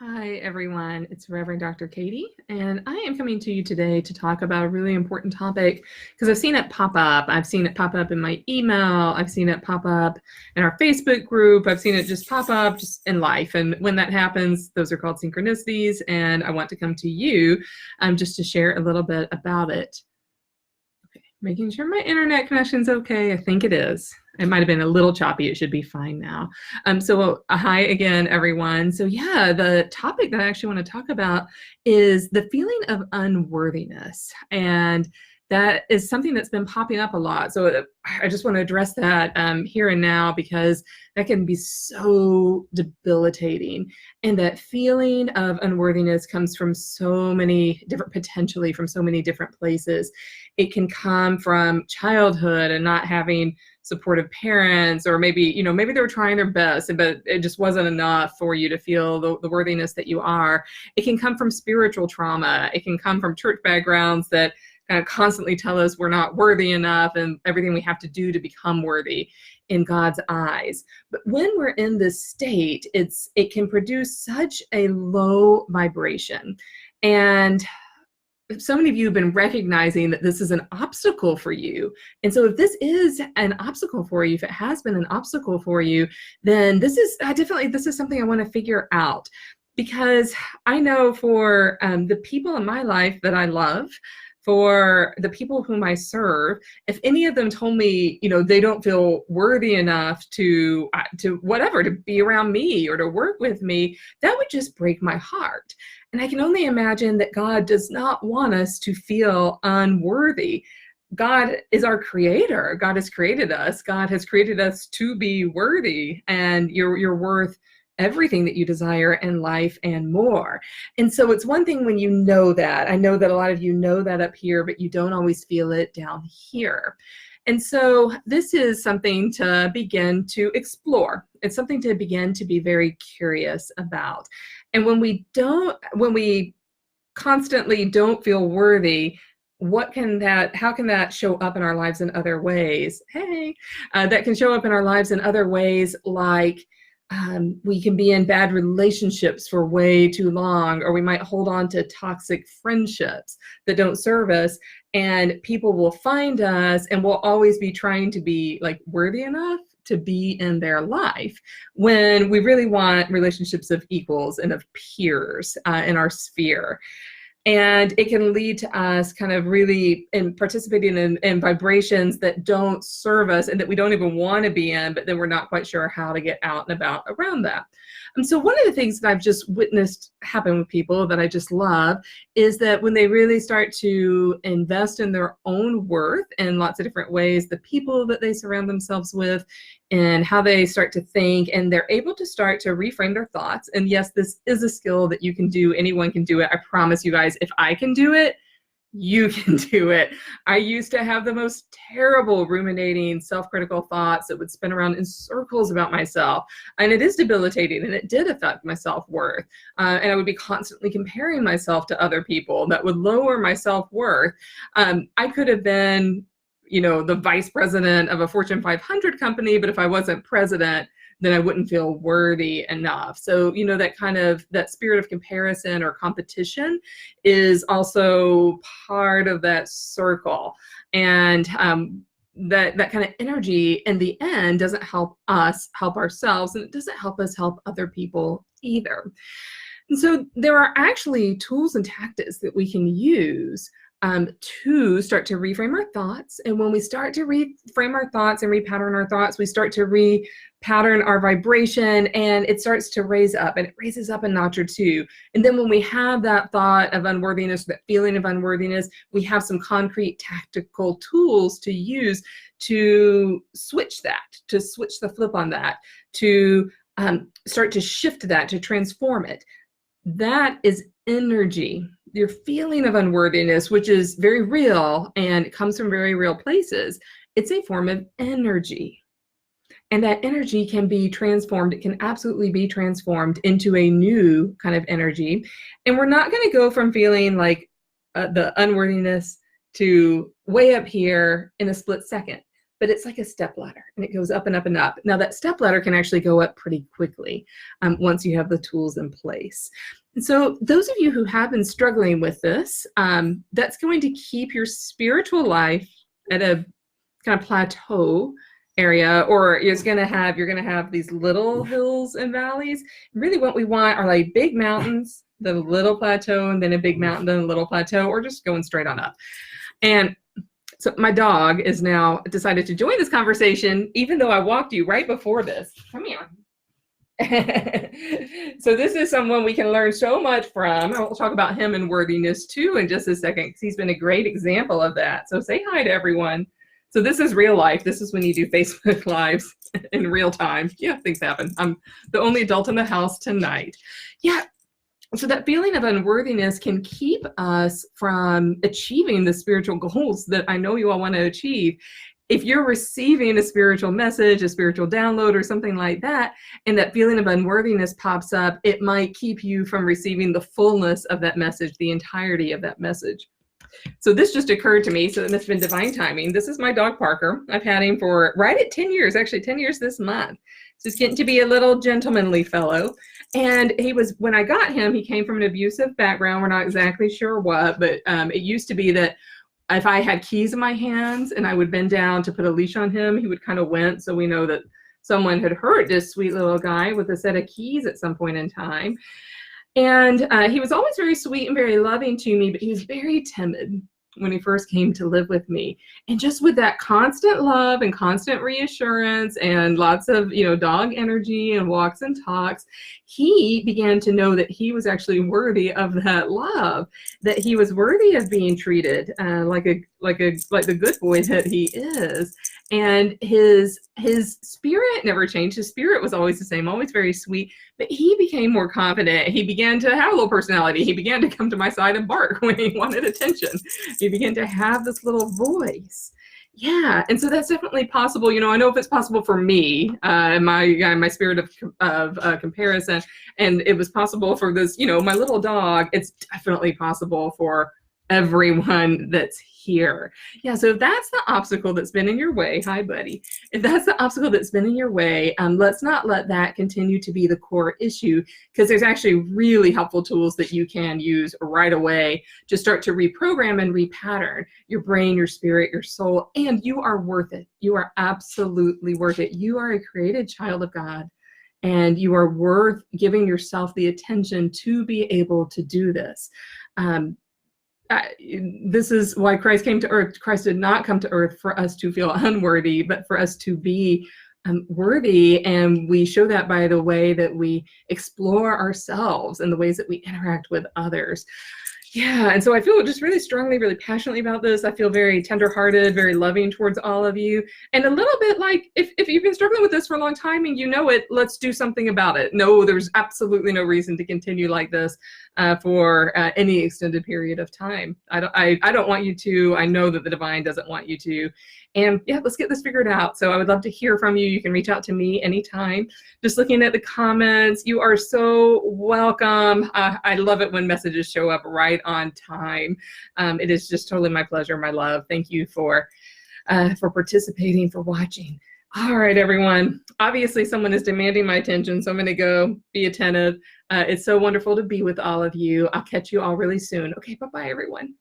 Hi, everyone. It's Reverend Dr. Katie, and I am coming to you today to talk about a really important topic because I've seen it pop up. I've seen it pop up in my email. I've seen it pop up in our Facebook group. I've seen it just pop up just in life. And when that happens, those are called synchronicities. And I want to come to you just to share a little bit about it. Okay, making sure my internet connection's okay. I think it is. It might have been a little choppy. It should be fine now. Hi again, everyone. So yeah, the topic that I actually want to talk about is the feeling of unworthiness. And that is something that's been popping up a lot. So I just want to address that here and now because that can be so debilitating. And that feeling of unworthiness comes from so many different, potentially from so many different places. It can come from childhood and not having supportive parents, or maybe they were trying their best, but it just wasn't enough for you to feel the worthiness that you are. It can come from spiritual trauma. It can come from church backgrounds that kind of constantly tell us we're not worthy enough and everything we have to do to become worthy in God's eyes. But when we're in this state, it can produce such a low vibration. And so many of you have been recognizing that this is an obstacle for you. And so if this is an obstacle for you, if it has been an obstacle for you, then this is something I want to figure out. Because I know for the people in my life that I love, for the people whom I serve, if any of them told me, they don't feel worthy enough to be around me or to work with me, that would just break my heart. And I can only imagine that God does not want us to feel unworthy. God is our creator. God has created us. God has created us to be worthy, and you're worth everything that you desire in life and more. And so it's one thing when you know that. I know that a lot of you know that up here, but you don't always feel it down here. And so this is something to begin to explore. It's something to begin to be very curious about. And when we constantly don't feel worthy, how can that show up in our lives in other ways? That can show up in our lives in other ways, like we can be in bad relationships for way too long, or we might hold on to toxic friendships that don't serve us, and people will find us and we'll always be trying to be like worthy enough to be in their life, when we really want relationships of equals and of peers in our sphere. And it can lead to us kind of really participating in vibrations that don't serve us and that we don't even want to be in, but then we're not quite sure how to get out and about around that. And so one of the things that I've just witnessed happen with people that I just love is that when they really start to invest in their own worth in lots of different ways, the people that they surround themselves with and how they start to think, and they're able to start to reframe their thoughts. And yes, this is a skill that you can do. Anyone can do it. I promise you guys, if I can do it, you can do it. I used to have the most terrible ruminating, self-critical thoughts that would spin around in circles about myself. And it is debilitating, and it did affect my self-worth. And I would be constantly comparing myself to other people that would lower my self-worth. I could have been, the vice president of a Fortune 500 company, but if I wasn't president, then I wouldn't feel worthy enough. So, that spirit of comparison or competition is also part of that circle. And that kind of energy in the end doesn't help us help ourselves, and it doesn't help us help other people either. And so there are actually tools and tactics that we can use to start to reframe our thoughts. And when we start to reframe our thoughts and repattern our thoughts, we start to repattern our vibration, and it starts to raise up, and it raises up a notch or two. And then when we have that thought of unworthiness, that feeling of unworthiness, we have some concrete tactical tools to use to switch the flip on that, to start to shift that, to transform it. That is energy. Your feeling of unworthiness, which is very real and it comes from very real places, it's a form of energy. And that energy can be transformed. It can absolutely be transformed into a new kind of energy. And we're not going to go from feeling like the unworthiness to way up here in a split second. but it's like a step ladder, and it goes up and up and up. Now that step ladder can actually go up pretty quickly once you have the tools in place. And so those of you who have been struggling with this, that's going to keep your spiritual life at a kind of plateau area, or you're going to have these little hills and valleys. Really what we want are like big mountains, then a little plateau, and then a big mountain, then a little plateau, or just going straight on up. And so my dog is now decided to join this conversation, even though I walked you right before this. Come here. So this is someone we can learn so much from. I'll talk about him and worthiness too in just a second, because he's been a great example of that. So say hi to everyone. So this is real life. This is when you do Facebook Lives in real time. Yeah, things happen. I'm the only adult in the house tonight. Yeah. So that feeling of unworthiness can keep us from achieving the spiritual goals that I know you all want to achieve. If you're receiving a spiritual message, a spiritual download, or something like that, and that feeling of unworthiness pops up, it might keep you from receiving the fullness of that message, the entirety of that message. So this just occurred to me, so it's been divine timing. This is my dog, Parker. I've had him for right at 10 years, actually 10 years this month. So he's getting to be a little gentlemanly fellow. And when I got him, he came from an abusive background. We're not exactly sure what, but it used to be that if I had keys in my hands and I would bend down to put a leash on him, he would kind of wince. So we know that someone had hurt this sweet little guy with a set of keys at some point in time. And he was always very sweet and very loving to me, but he was very timid when he first came to live with me. And just with that constant love and constant reassurance and lots of, dog energy and walks and talks, he began to know that he was actually worthy of that love, that he was worthy of being treated like the good boy that he is. And his spirit never changed. His spirit was always the same, always very sweet, but he became more confident. He began to have a little personality. He began to come to my side and bark when he wanted attention. He began to have this little voice. Yeah, and so that's definitely possible. I know if it's possible for me, my spirit of comparison, and it was possible for this, my little dog, it's definitely possible for everyone that's here. Yeah, so if that's the obstacle that's been in your way, hi buddy, if that's the obstacle that's been in your way, let's not let that continue to be the core issue, because there's actually really helpful tools that you can use right away to start to reprogram and repattern your brain, your spirit, your soul, and you are worth it. You are absolutely worth it. You are a created child of God, and you are worth giving yourself the attention to be able to do this. This is why Christ came to earth. Christ did not come to earth for us to feel unworthy, but for us to be worthy. And we show that by the way that we explore ourselves and the ways that we interact with others. Yeah, and so I feel just really strongly, really passionately about this. I feel very tenderhearted, very loving towards all of you. And a little bit like, if you've been struggling with this for a long time and you know it, let's do something about it. No, there's absolutely no reason to continue like this for any extended period of time. I don't want you to. I know that the divine doesn't want you to. And yeah, let's get this figured out. So I would love to hear from you. You can reach out to me anytime. Just looking at the comments, you are so welcome. I love it when messages show up right on time. It is just totally my pleasure, my love. Thank you for participating, for watching. All right, everyone. Obviously, someone is demanding my attention, so I'm going to go be attentive. It's so wonderful to be with all of you. I'll catch you all really soon. Okay, bye-bye, everyone.